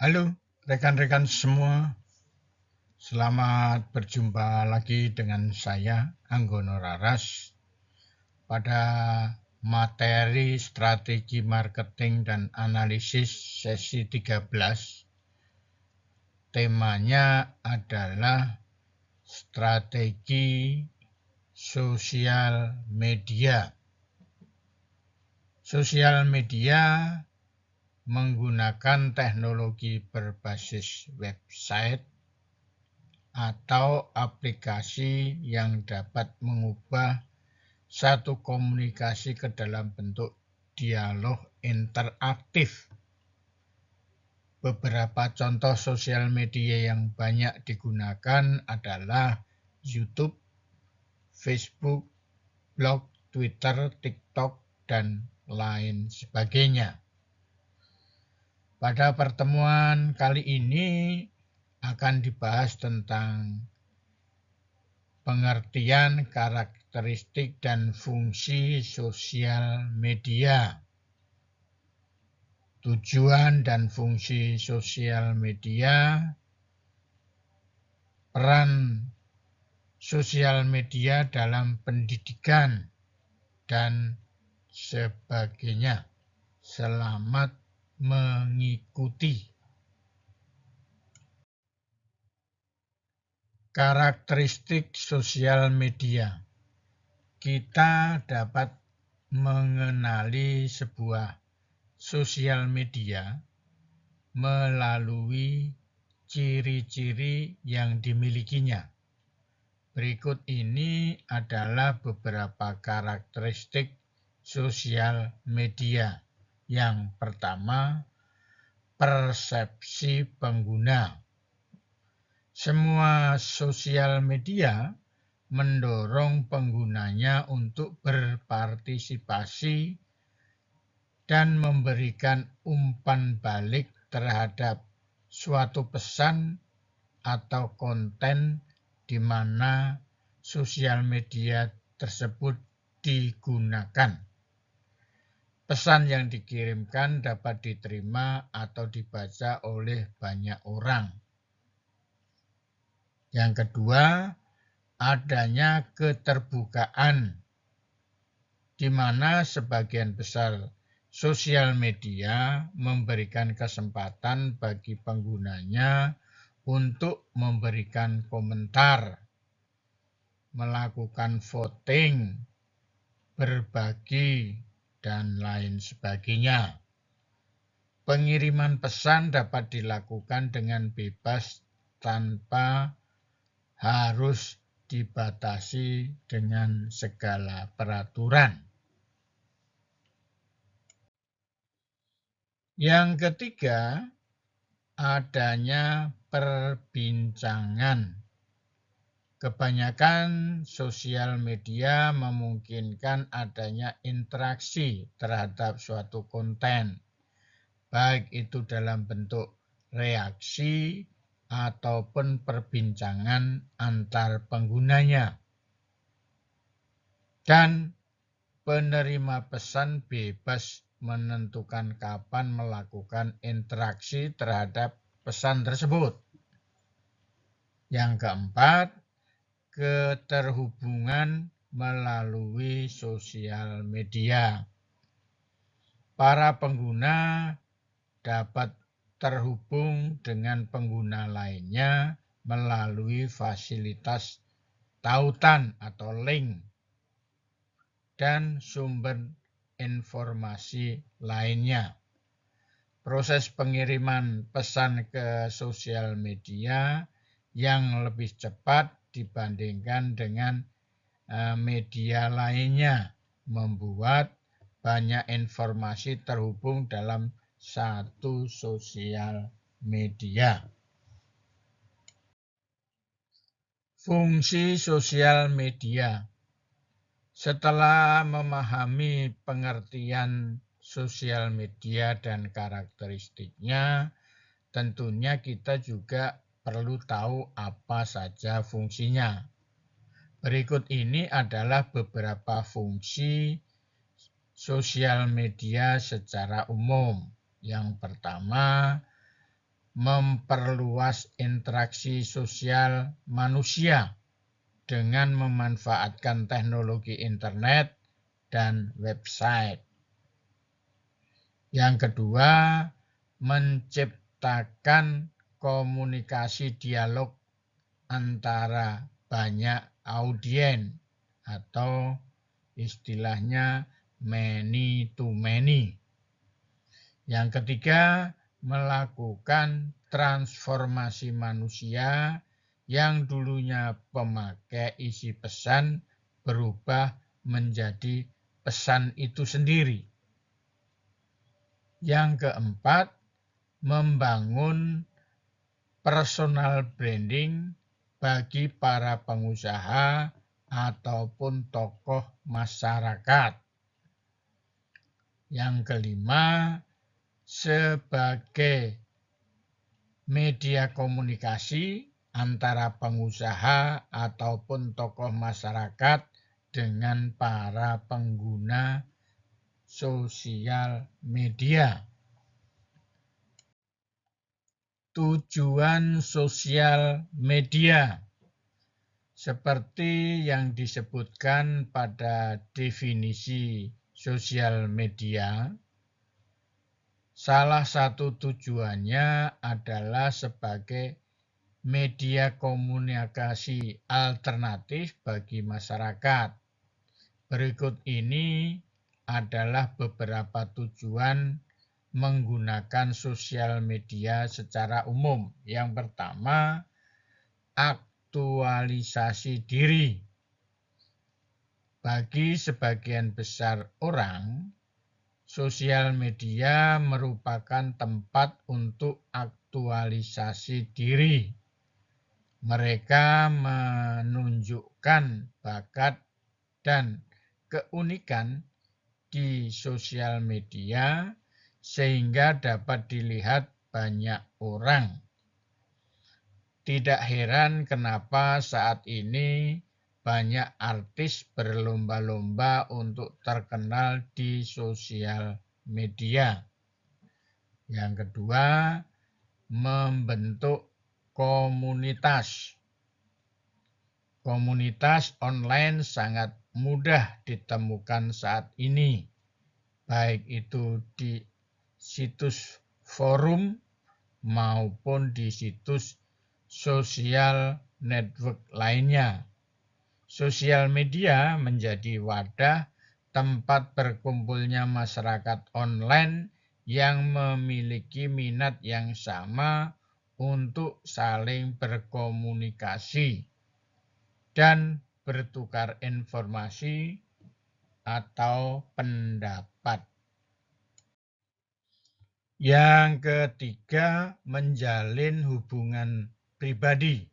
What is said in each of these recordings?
Halo rekan-rekan semua, selamat berjumpa lagi dengan saya, Anggono Raras, pada materi strategi marketing dan analisis sesi 13. Temanya adalah strategi sosial media. Sosial media menggunakan teknologi berbasis website atau aplikasi yang dapat mengubah satu komunikasi ke dalam bentuk dialog interaktif. Beberapa contoh sosial media yang banyak digunakan adalah YouTube, Facebook, blog, Twitter, TikTok, dan lain sebagainya. Pada pertemuan kali ini akan dibahas tentang pengertian, karakteristik, dan fungsi sosial media. Tujuan dan fungsi sosial media, peran sosial media dalam pendidikan, dan sebagainya. Selamat mengikuti. Karakteristik sosial media. Kita dapat mengenali sebuah sosial media melalui ciri-ciri yang dimilikinya. Berikut ini adalah beberapa karakteristik sosial media. Yang pertama, persepsi pengguna. Semua sosial media mendorong penggunanya untuk berpartisipasi dan memberikan umpan balik terhadap suatu pesan atau konten di mana sosial media tersebut digunakan. Pesan yang dikirimkan dapat diterima atau dibaca oleh banyak orang. Yang kedua, adanya keterbukaan, di mana sebagian besar sosial media memberikan kesempatan bagi penggunanya untuk memberikan komentar, melakukan voting, berbagi, dan lain sebagainya. Pengiriman pesan dapat dilakukan dengan bebas tanpa harus dibatasi dengan segala peraturan. Yang ketiga, adanya perbincangan. Kebanyakan sosial media memungkinkan adanya interaksi terhadap suatu konten, baik itu dalam bentuk reaksi ataupun perbincangan antar penggunanya. Dan penerima pesan bebas menentukan kapan melakukan interaksi terhadap pesan tersebut. Yang keempat, keterhubungan melalui sosial media. Para pengguna dapat terhubung dengan pengguna lainnya melalui fasilitas tautan atau link dan sumber informasi lainnya. Proses pengiriman pesan ke sosial media yang lebih cepat dibandingkan dengan media lainnya, membuat banyak informasi terhubung dalam satu sosial media. Fungsi sosial media. Setelah memahami pengertian sosial media dan karakteristiknya, tentunya kita juga perlu tahu apa saja fungsinya. Berikut ini adalah beberapa fungsi sosial media secara umum. Yang pertama, memperluas interaksi sosial manusia dengan memanfaatkan teknologi internet dan website. Yang kedua, menciptakan komunikasi dialog antara banyak audiens atau istilahnya many to many. Yang ketiga, melakukan transformasi manusia yang dulunya pemakai isi pesan berubah menjadi pesan itu sendiri. Yang keempat, membangun personal branding bagi para pengusaha ataupun tokoh masyarakat. Yang kelima, sebagai media komunikasi antara pengusaha ataupun tokoh masyarakat dengan para pengguna sosial media. Tujuan sosial media seperti yang disebutkan pada definisi sosial media, salah satu tujuannya adalah sebagai media komunikasi alternatif bagi masyarakat. Berikut ini adalah beberapa tujuan menggunakan sosial media secara umum. Yang pertama, aktualisasi diri. Bagi sebagian besar orang, sosial media merupakan tempat untuk aktualisasi diri. Mereka menunjukkan bakat dan keunikan di sosial media sehingga dapat dilihat banyak orang. Tidak heran kenapa saat ini banyak artis berlomba-lomba untuk terkenal di sosial media. Yang kedua, membentuk komunitas. Komunitas online sangat mudah ditemukan saat ini, baik itu di situs forum maupun di situs sosial network lainnya. Sosial media menjadi wadah tempat berkumpulnya masyarakat online yang memiliki minat yang sama untuk saling berkomunikasi dan bertukar informasi atau pendapat. Yang ketiga, menjalin hubungan pribadi.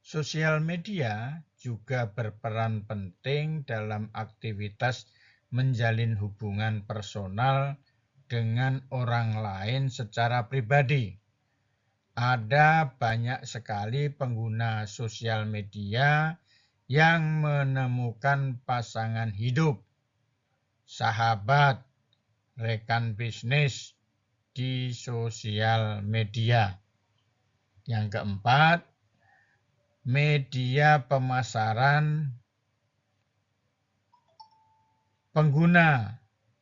Sosial media juga berperan penting dalam aktivitas menjalin hubungan personal dengan orang lain secara pribadi. Ada banyak sekali pengguna sosial media yang menemukan pasangan hidup, sahabat, rekan bisnis di sosial media. Yang keempat, media pemasaran. Pengguna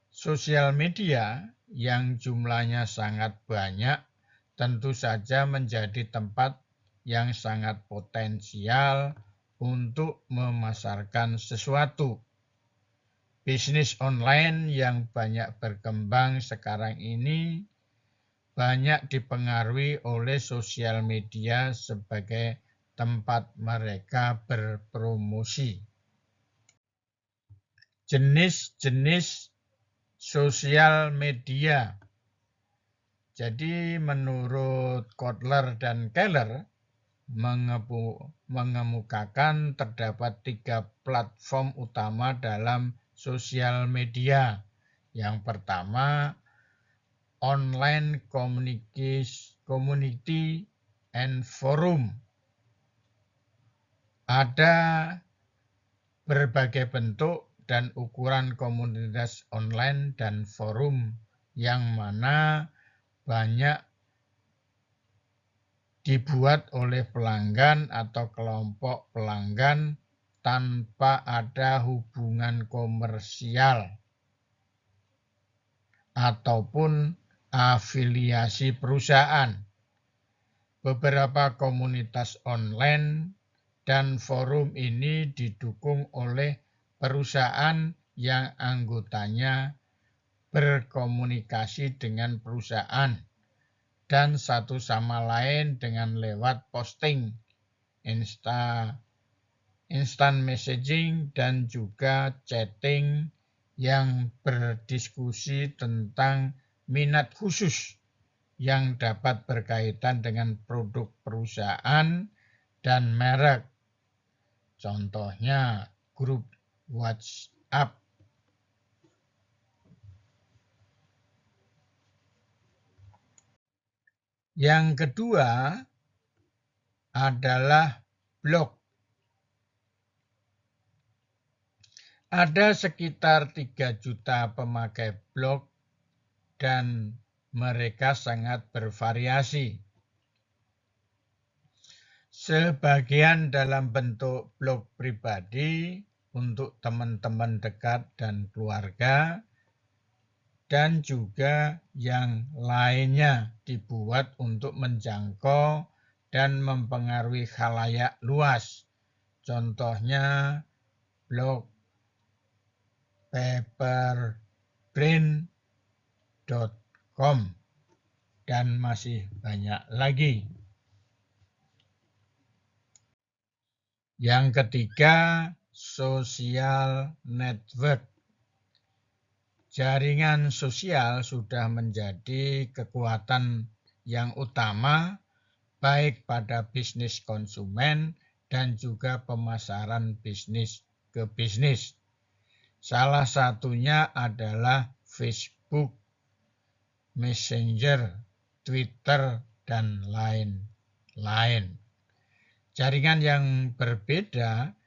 sosial media yang jumlahnya sangat banyak tentu saja menjadi tempat yang sangat potensial untuk memasarkan sesuatu. Bisnis online yang banyak berkembang sekarang ini banyak dipengaruhi oleh sosial media sebagai tempat mereka berpromosi. Jenis-jenis sosial media. Jadi menurut Kotler dan Keller mengemukakan terdapat 3 platform utama dalam sosial media. Yang pertama, online community and forum. Ada berbagai bentuk dan ukuran komunitas online dan forum yang mana banyak dibuat oleh pelanggan atau kelompok pelanggan tanpa ada hubungan komersial ataupun afiliasi perusahaan. Beberapa komunitas online dan forum ini didukung oleh perusahaan yang anggotanya berkomunikasi dengan perusahaan dan satu sama lain dengan lewat posting, instant messaging, dan juga chatting yang berdiskusi tentang minat khusus yang dapat berkaitan dengan produk perusahaan dan merek. Contohnya grup WhatsApp. Yang kedua adalah blog. Ada sekitar 3 juta pemakai blog dan mereka sangat bervariasi. Sebagian dalam bentuk blog pribadi untuk teman-teman dekat dan keluarga, dan juga yang lainnya dibuat untuk menjangkau dan mempengaruhi khalayak luas. Contohnya blog paperbrain.com dan masih banyak lagi. Yang ketiga, social network. Jaringan sosial sudah menjadi kekuatan yang utama baik pada bisnis konsumen dan juga pemasaran bisnis ke bisnis. Salah satunya adalah Facebook, Messenger, Twitter, dan lain-lain. Jaringan yang berbeda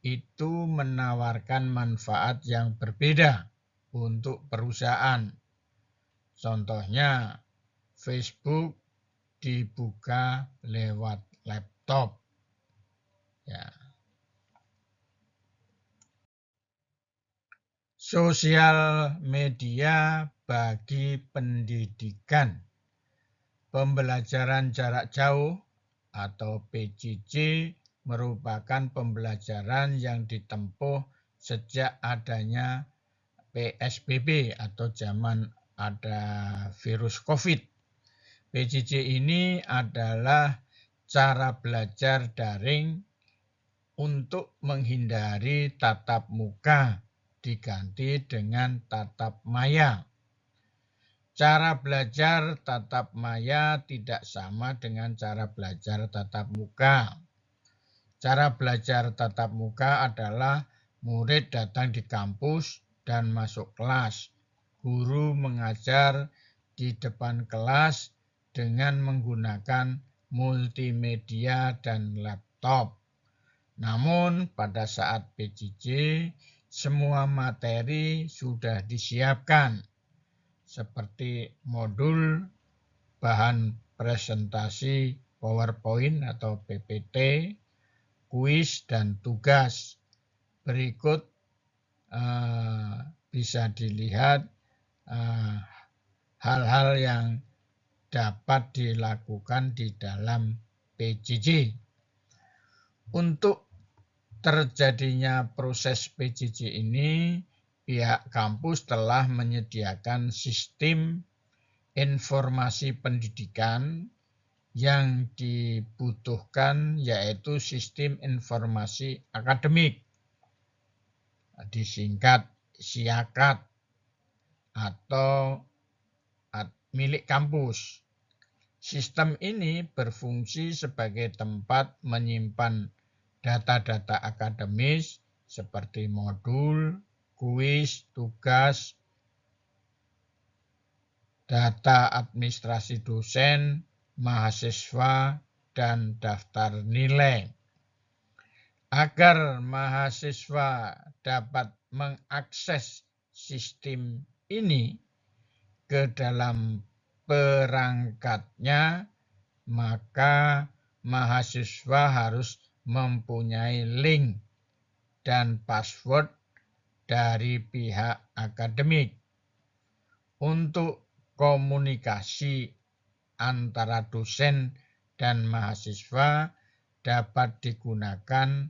itu menawarkan manfaat yang berbeda untuk perusahaan. Contohnya, Facebook dibuka lewat laptop. Ya. Sosial media bagi pendidikan. Pembelajaran jarak jauh atau PJJ merupakan pembelajaran yang ditempuh sejak adanya PSBB atau zaman ada virus COVID. PJJ ini adalah cara belajar daring untuk menghindari tatap muka diganti dengan tatap maya. Cara belajar tatap maya tidak sama dengan cara belajar tatap muka. Cara belajar tatap muka adalah murid datang di kampus dan masuk kelas. Guru mengajar di depan kelas dengan menggunakan multimedia dan laptop. Namun pada saat PJJ, semua materi sudah disiapkan, seperti modul, bahan presentasi PowerPoint atau PPT, kuis, dan tugas. Berikut bisa dilihat hal-hal yang dapat dilakukan di dalam PJJ. Untuk terjadinya proses PJJ ini, pihak kampus telah menyediakan sistem informasi pendidikan yang dibutuhkan, yaitu sistem informasi akademik, disingkat SIAKAD atau milik kampus. Sistem ini berfungsi sebagai tempat menyimpan data-data akademis seperti modul, kuis, tugas, data administrasi dosen, mahasiswa, dan daftar nilai. Agar mahasiswa dapat mengakses sistem ini ke dalam perangkatnya, maka mahasiswa harus mempunyai link dan password dari pihak akademik. Untuk komunikasi antara dosen dan mahasiswa dapat digunakan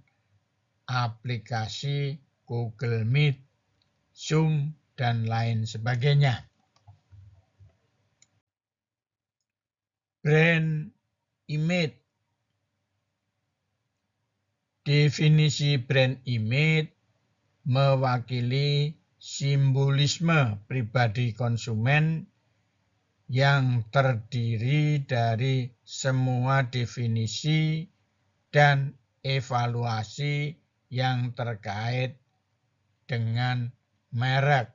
aplikasi Google Meet, Zoom, dan lain sebagainya. Brand image. Definisi brand image mewakili simbolisme pribadi konsumen yang terdiri dari semua definisi dan evaluasi yang terkait dengan merek.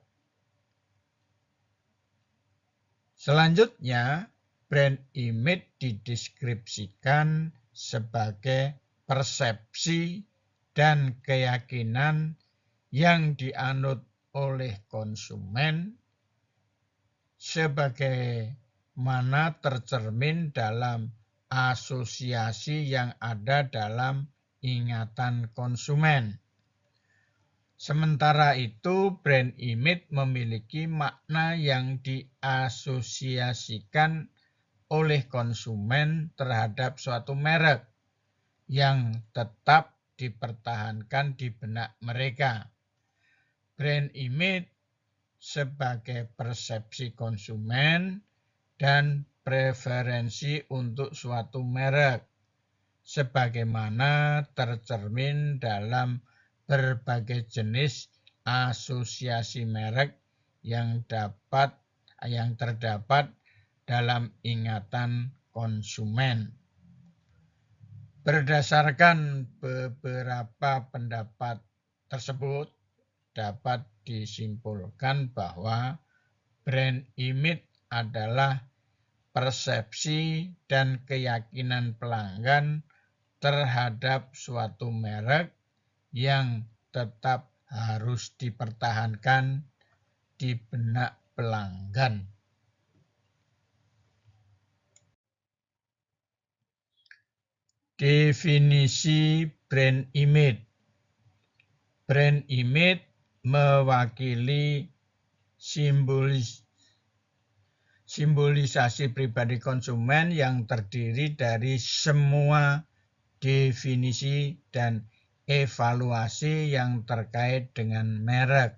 Selanjutnya, brand image dideskripsikan sebagai persepsi dan keyakinan yang dianut oleh konsumen sebagaimana tercermin dalam asosiasi yang ada dalam ingatan konsumen. Sementara itu, brand image memiliki makna yang diasosiasikan oleh konsumen terhadap suatu merek yang tetap dipertahankan di benak mereka. Brand image sebagai persepsi konsumen dan preferensi untuk suatu merek, sebagaimana tercermin dalam berbagai jenis asosiasi merek yang terdapat dalam ingatan konsumen. Berdasarkan beberapa pendapat tersebut, dapat disimpulkan bahwa brand image adalah persepsi dan keyakinan pelanggan terhadap suatu merek yang tetap harus dipertahankan di benak pelanggan. Definisi brand image. Brand image mewakili simbolisasi pribadi konsumen yang terdiri dari semua definisi dan evaluasi yang terkait dengan merek.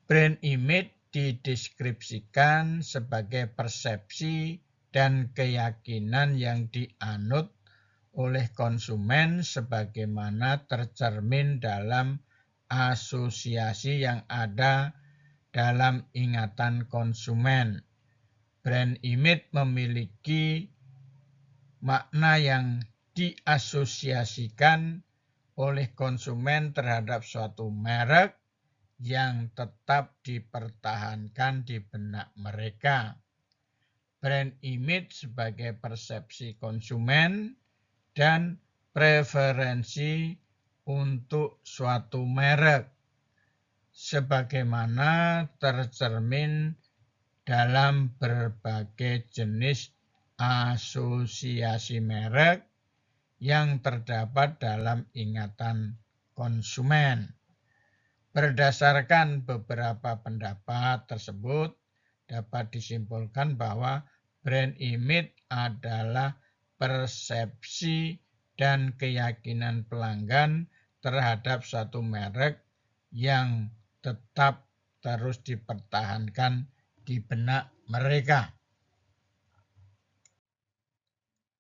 Brand image dideskripsikan sebagai persepsi dan keyakinan yang dianut oleh konsumen sebagaimana tercermin dalam asosiasi yang ada dalam ingatan konsumen. Brand image memiliki makna yang diasosiasikan oleh konsumen terhadap suatu merek yang tetap dipertahankan di benak mereka. Brand image sebagai persepsi konsumen dan preferensi untuk suatu merek, sebagaimana tercermin dalam berbagai jenis asosiasi merek yang terdapat dalam ingatan konsumen. Berdasarkan beberapa pendapat tersebut, dapat disimpulkan bahwa brand image adalah persepsi dan keyakinan pelanggan terhadap suatu merek yang tetap terus dipertahankan di benak mereka.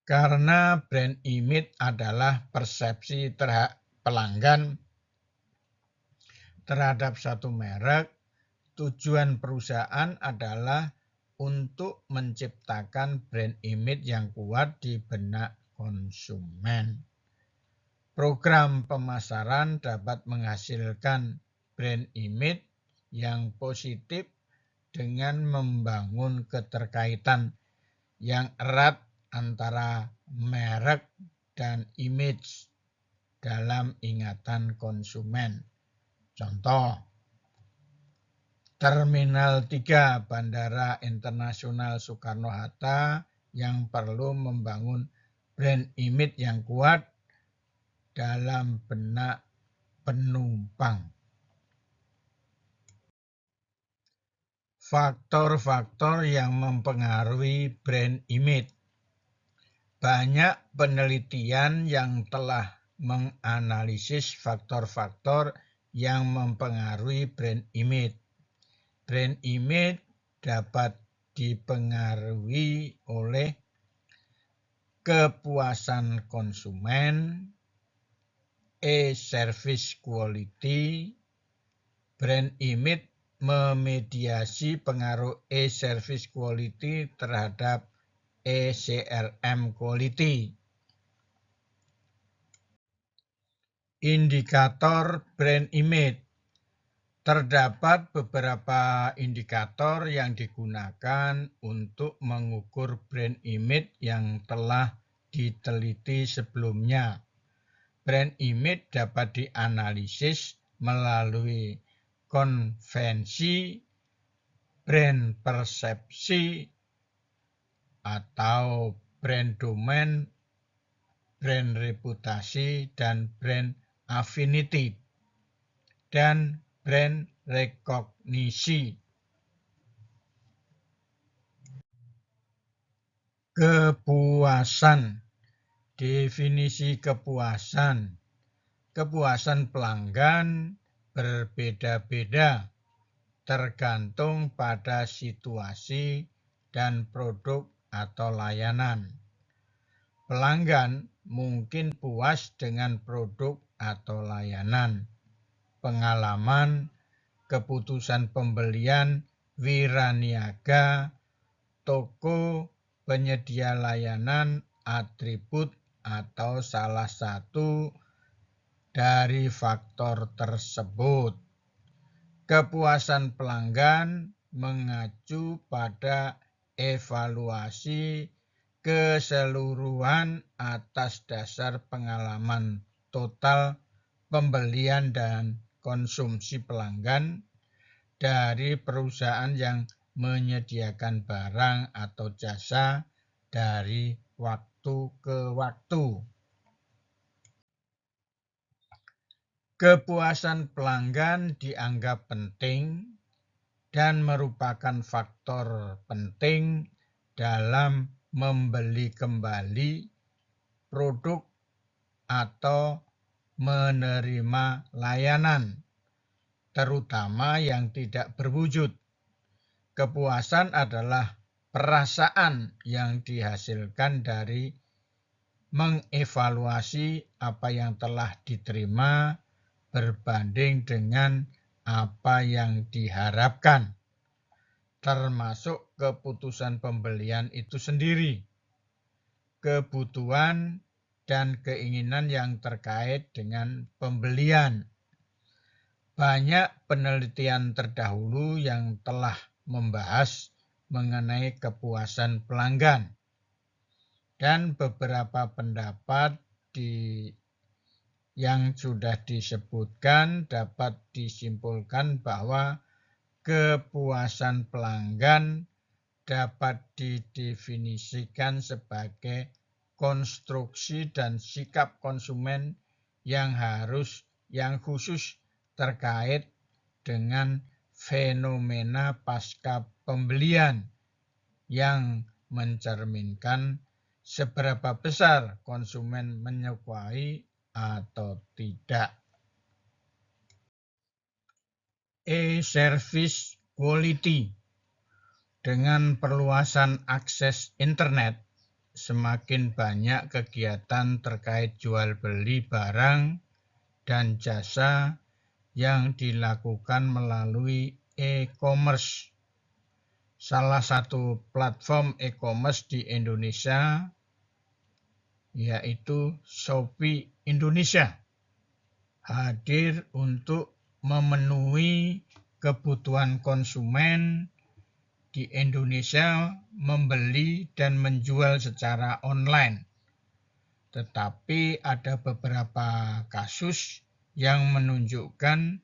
Karena brand image adalah persepsi pelanggan terhadap satu merek, tujuan perusahaan adalah untuk menciptakan brand image yang kuat di benak konsumen. Program pemasaran dapat menghasilkan brand image yang positif dengan membangun keterkaitan yang erat antara merek dan image dalam ingatan konsumen. Contoh, Terminal 3 Bandara Internasional Soekarno-Hatta yang perlu membangun brand image yang kuat dalam benak penumpang. Faktor-faktor yang mempengaruhi brand image. Banyak penelitian yang telah menganalisis faktor-faktor yang mempengaruhi brand image. Brand image dapat dipengaruhi oleh kepuasan konsumen, e-service quality. Brand image memediasi pengaruh e-service quality terhadap e-CRM quality. Indikator brand image. Terdapat beberapa indikator yang digunakan untuk mengukur brand image yang telah diteliti sebelumnya. Brand image dapat dianalisis melalui konvensi, brand persepsi, atau brand domain, brand reputasi, dan brand affinity, dan brand rekognisi. Kepuasan. Definisi kepuasan. Kepuasan pelanggan berbeda-beda tergantung pada situasi dan produk atau layanan. Pelanggan mungkin puas dengan produk atau layanan, pengalaman, keputusan pembelian, wiraniaga, toko, penyedia layanan, atribut, atau salah satu dari faktor tersebut. Kepuasan pelanggan mengacu pada evaluasi keseluruhan atas dasar pengalaman total pembelian dan konsumsi pelanggan dari perusahaan yang menyediakan barang atau jasa dari waktu ke waktu. Kepuasan pelanggan dianggap penting dan merupakan faktor penting dalam membeli kembali produk atau menerima layanan, terutama yang tidak berwujud. Kepuasan adalah perasaan yang dihasilkan dari mengevaluasi apa yang telah diterima berbanding dengan apa yang diharapkan, termasuk keputusan pembelian itu sendiri, kebutuhan dan keinginan yang terkait dengan pembelian. Banyak penelitian terdahulu yang telah membahas mengenai kepuasan pelanggan, dan beberapa pendapat yang sudah disebutkan dapat disimpulkan bahwa kepuasan pelanggan dapat didefinisikan sebagai konstruksi dan sikap konsumen yang khusus terkait dengan fenomena pasca pembelian yang mencerminkan seberapa besar konsumen menyukai atau tidak. E-service quality. Dengan perluasan akses internet, semakin banyak kegiatan terkait jual beli barang dan jasa yang dilakukan melalui e-commerce. Salah satu platform e-commerce di Indonesia yaitu Shopee Indonesia, hadir untuk memenuhi kebutuhan konsumen di Indonesia membeli dan menjual secara online. Tetapi ada beberapa kasus yang menunjukkan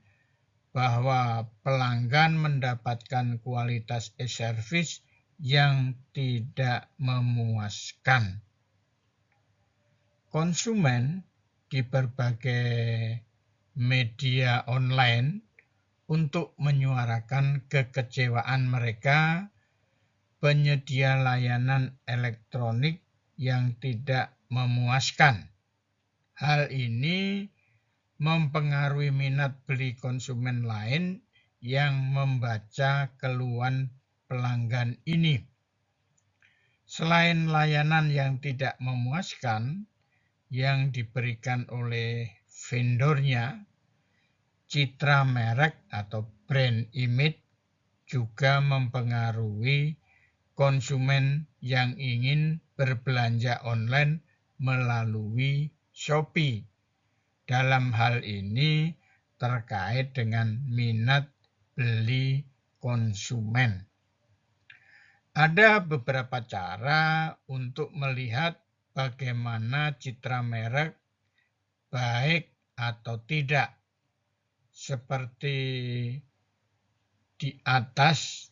bahwa pelanggan mendapatkan kualitas e-service yang tidak memuaskan. Konsumen di berbagai media online untuk menyuarakan kekecewaan mereka penyedia layanan elektronik yang tidak memuaskan. Hal ini mempengaruhi minat beli konsumen lain yang membaca keluhan pelanggan ini. Selain layanan yang tidak memuaskan yang diberikan oleh vendornya, citra merek atau brand image juga mempengaruhi konsumen yang ingin berbelanja online melalui Shopee. Dalam hal ini terkait dengan minat beli konsumen. Ada beberapa cara untuk melihat bagaimana citra merek baik atau tidak. Seperti di atas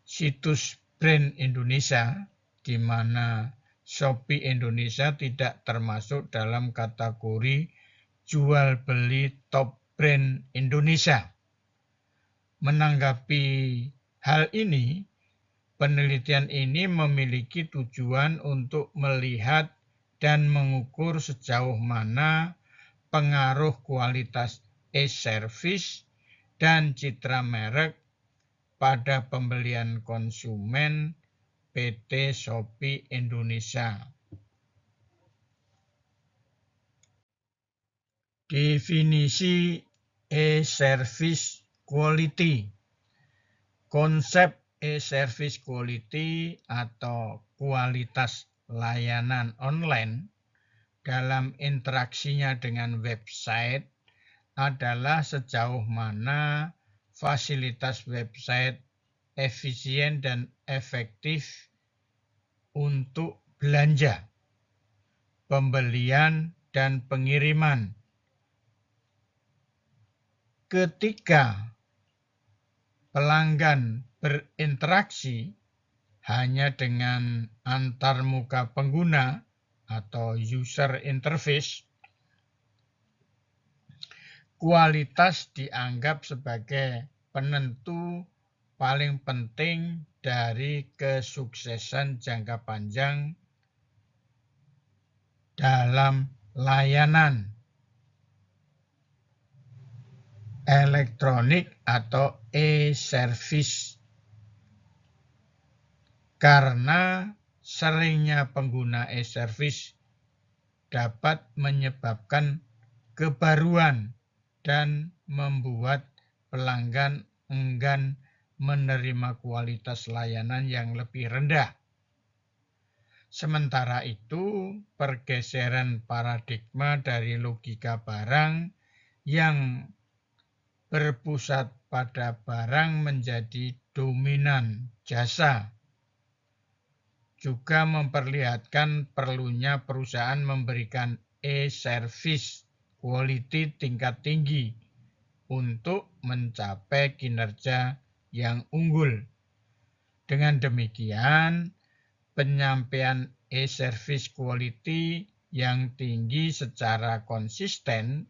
situs brand Indonesia, di mana Shopee Indonesia tidak termasuk dalam kategori jual beli top brand Indonesia. Menanggapi hal ini, penelitian ini memiliki tujuan untuk melihat dan mengukur sejauh mana pengaruh kualitas e-service dan citra merek pada pembelian konsumen PT Shopee Indonesia. Definisi e-service quality. Konsep e-service quality atau kualitas layanan online dalam interaksinya dengan website adalah sejauh mana fasilitas website efisien dan efektif untuk belanja, pembelian, dan pengiriman. Ketika pelanggan berinteraksi hanya dengan antarmuka pengguna atau user interface, kualitas dianggap sebagai penentu paling penting dari kesuksesan jangka panjang dalam layanan elektronik atau e-service. Karena seringnya pengguna e-service dapat menyebabkan kebaruan dan membuat pelanggan enggan menerima kualitas layanan yang lebih rendah. Sementara itu, pergeseran paradigma dari logika barang yang berpusat pada barang menjadi dominan jasa juga memperlihatkan perlunya perusahaan memberikan e-service quality tingkat tinggi untuk mencapai kinerja yang unggul. Dengan demikian, penyampaian e-service quality yang tinggi secara konsisten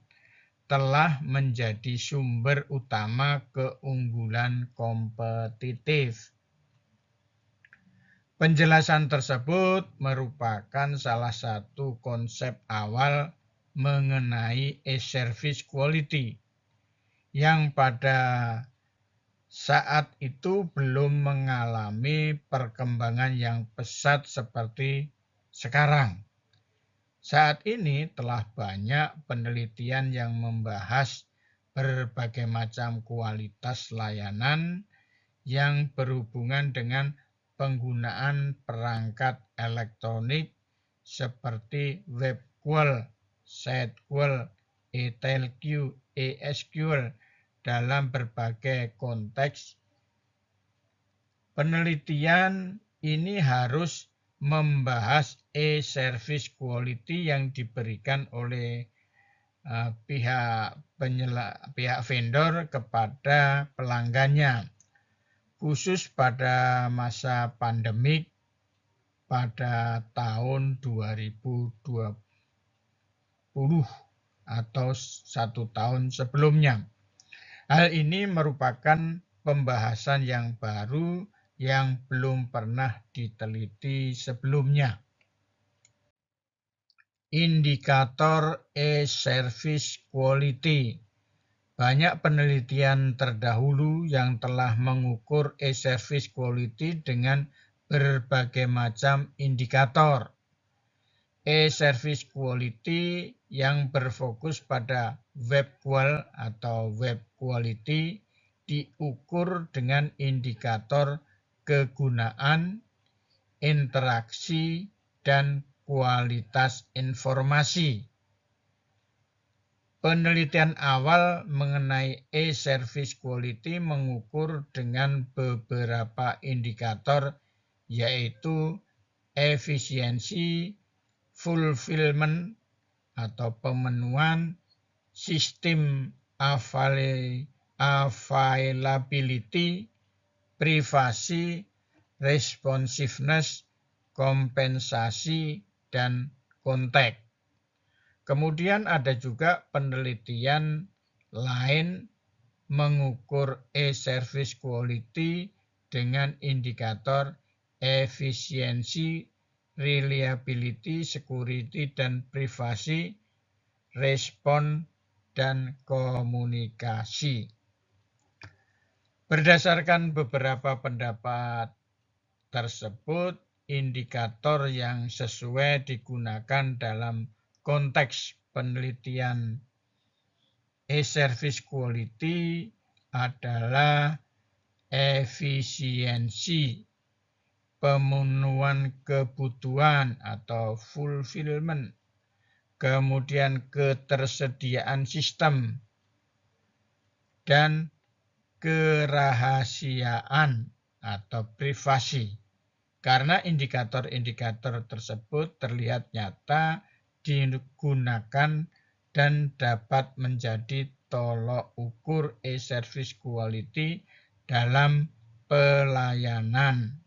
telah menjadi sumber utama keunggulan kompetitif. Penjelasan tersebut merupakan salah satu konsep awal mengenai e-service quality yang pada saat itu belum mengalami perkembangan yang pesat seperti sekarang. Saat ini telah banyak penelitian yang membahas berbagai macam kualitas layanan yang berhubungan dengan penggunaan perangkat elektronik seperti WebQual, SiteQual, eTeleQ, eSQL dalam berbagai konteks. Penelitian ini harus membahas e-service quality yang diberikan oleh pihak vendor kepada pelanggannya. khusus pada masa pandemik pada tahun 2020 atau 1 tahun sebelumnya. Hal ini merupakan pembahasan yang baru yang belum pernah diteliti sebelumnya. Indikator e-service quality. Banyak penelitian terdahulu yang telah mengukur e-service quality dengan berbagai macam indikator. E-service quality yang berfokus pada web qual atau web quality diukur dengan indikator kegunaan, interaksi, dan kualitas informasi. Penelitian awal mengenai e-service quality mengukur dengan beberapa indikator, yaitu efisiensi, fulfillment atau pemenuhan, sistem availability, privasi, responsiveness, kompensasi, dan kontak. Kemudian ada juga penelitian lain mengukur e-service quality dengan indikator efisiensi, reliability, security, dan privasi, respon, dan komunikasi. Berdasarkan beberapa pendapat tersebut, indikator yang sesuai digunakan dalam konteks penelitian e-service quality adalah efisiensi, pemenuhan kebutuhan atau fulfillment, kemudian ketersediaan sistem, dan kerahasiaan atau privasi. Karena indikator-indikator tersebut terlihat nyata digunakan dan dapat menjadi tolok ukur e-service quality dalam pelayanan.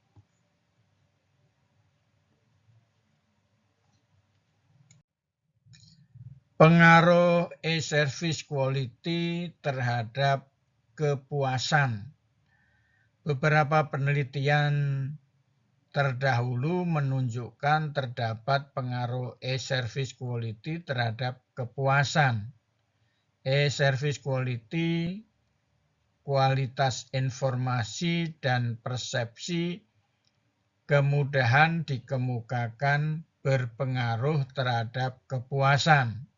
Pengaruh e-service quality terhadap kepuasan. Beberapa penelitian terdahulu menunjukkan terdapat pengaruh e-service quality terhadap kepuasan. E-service quality, kualitas informasi dan persepsi, kemudahan dikemukakan berpengaruh terhadap kepuasan.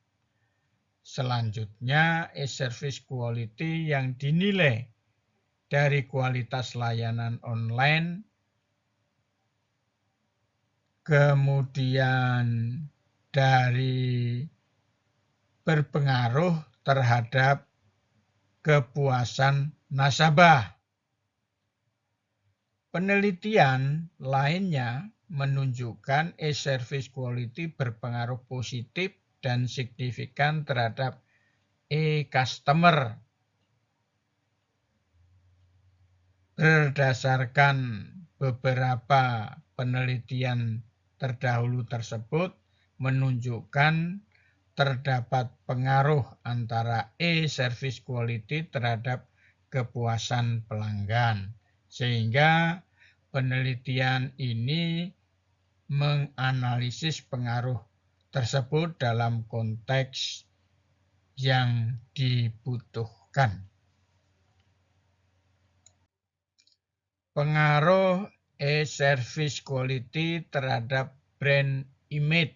Selanjutnya, e-service quality yang dinilai dari kualitas layanan online, kemudian dari berpengaruh terhadap kepuasan nasabah. Penelitian lainnya menunjukkan e-service quality berpengaruh positif dan signifikan terhadap e-customer. Berdasarkan beberapa penelitian terdahulu tersebut menunjukkan terdapat pengaruh antara e-service quality terhadap kepuasan pelanggan. Sehingga penelitian ini menganalisis pengaruh tersebut dalam konteks yang dibutuhkan. Pengaruh e-service quality terhadap brand image.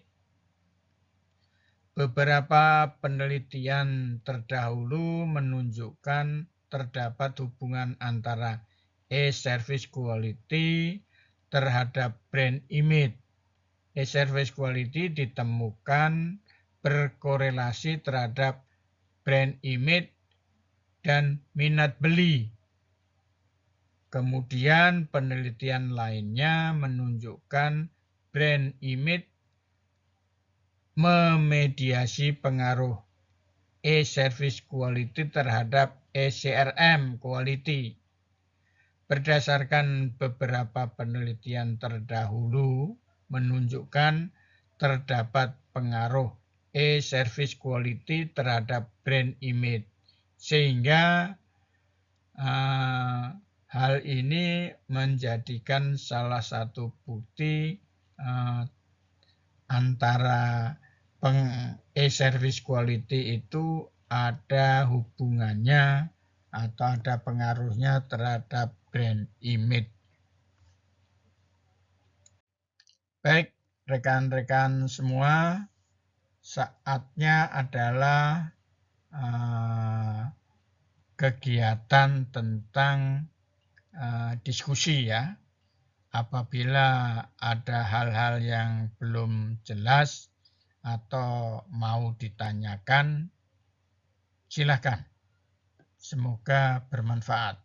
Beberapa penelitian terdahulu menunjukkan terdapat hubungan antara e-service quality terhadap brand image. E-service quality ditemukan berkorelasi terhadap brand image dan minat beli. Kemudian penelitian lainnya menunjukkan brand image memediasi pengaruh e-service quality terhadap e-CRM quality. berdasarkan beberapa penelitian terdahulu menunjukkan terdapat pengaruh e-service quality terhadap brand image. Sehingga hal ini menjadikan salah satu bukti antara e-service quality itu ada hubungannya atau ada pengaruhnya terhadap brand image. Baik, rekan-rekan semua, saatnya adalah kegiatan tentang diskusi ya. Apabila ada hal-hal yang belum jelas atau mau ditanyakan, silakan. Semoga bermanfaat.